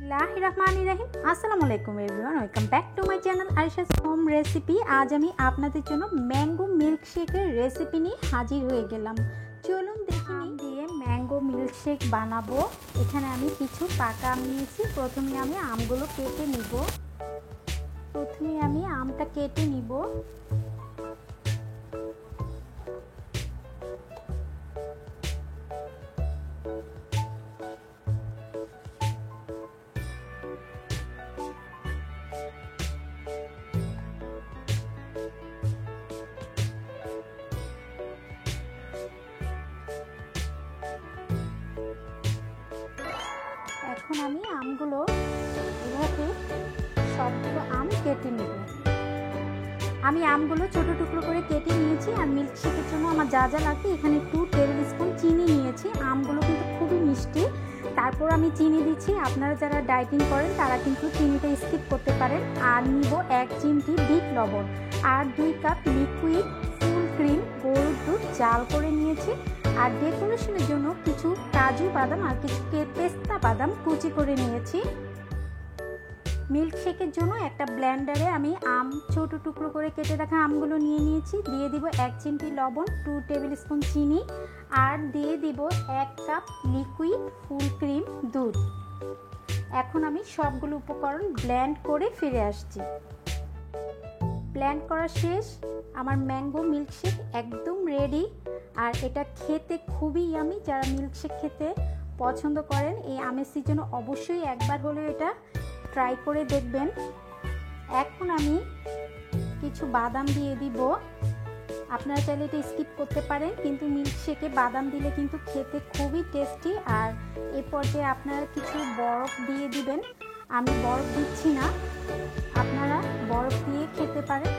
बिस्मिल्लाहिर्रहमानिर्रहीम আসসালামু আলাইকুম everyone welcome back to my channel Ayesha's home recipe. আজ আমি আপনাদের জন্য ম্যাঙ্গো মিল্কশেকের রেসিপি নিয়ে হাজির হয়ে গেলাম। চলুন দেখে নিই দিয়ে ম্যাঙ্গো মিল্কশেক বানাবো। এখানে আমি কিছু পাকা আম নিয়েছি। প্রথমে আমি আমগুলো কেটে নিব। আমটা কেটে নিব। এখন আমি আমগুলো এভাবে সবগুলো আম কেটে নেব। আমি আমগুলো ছোট টুকরো করে কেটে নিয়েছি। আর মিল্কশেকের জন্য আমার যা যা লাগে, এখানে 2 টেবিল স্পুন চিনি নিয়েছি। আমগুলো কিন্তু খুবই মিষ্টি, তারপর আমি চিনি দিচ্ছি। আপনারা যারা ডায়েটিং করেন তারা কিন্তু চিনিটা স্কিপ করতে পারেন। আর নিব 1 চিমটি বিট লবণ আর 2 কাপ লিকুইড ফুল ক্রিম গরুর দুধ জাল করে নিয়েছি। আর ডেকোরেশনের জন্য কিছু কাজু বাদাম আর কিছু পেস্তা বাদাম কুচি করে নিয়েছি। মিল্কশেকের জন্য একটা ব্লেন্ডারে আমি আম ছোট টুকরো করে কেটে রাখা আমগুলো নিয়ে নিয়েছি। দিয়ে দিব 1 চিমটি লবণ, 2 টেবিল স্পুন চিনি আর দিয়ে দিব 1 কাপ লিকুইড ফুল ক্রিম দুধ। এখন আমি সবগুলো উপকরণ ব্লেন্ড করে ফিরে আসছি। ব্লেন্ড করা শেষ। আমার ম্যাঙ্গো মিল্কশেক একদম রেডি। আর এটা খেতে খুবই ইয়ামি। যারা মিল্কশেক খেতে পছন্দ করেন এই আমের সিজনে অবশ্যই একবার হলেও এটা ট্রাই করে দেখবেন। এখন আমি কিছু বাদাম দিয়ে দিব। আপনারা চাইলে এটা স্কিপ করতে পারেন, কিন্তু মিল্কশেকে বাদাম দিলে কিন্তু খেতে খুবই টেস্টি। আর এই পর্যায়ে আপনারা কিছু বরফ দিয়ে দিবেন। আমি বরফ দিচ্ছি না, আপনারা বরফ দিয়ে খেতে পারেন।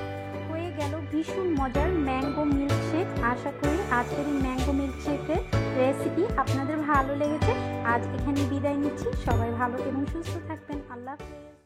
হয়ে গেল ভীষণ মজার ম্যাঙ্গো মিল্কশেক। আশা করি আজকের এই ম্যাঙ্গো মিল্কশেকের রেসিপি আপনাদের ভালো লেগেছে। আজ এখানে বিদায় নিচ্ছি। সবাই ভালো এবং সুস্থ থাকবেন। আল্লাহ হাফেজ।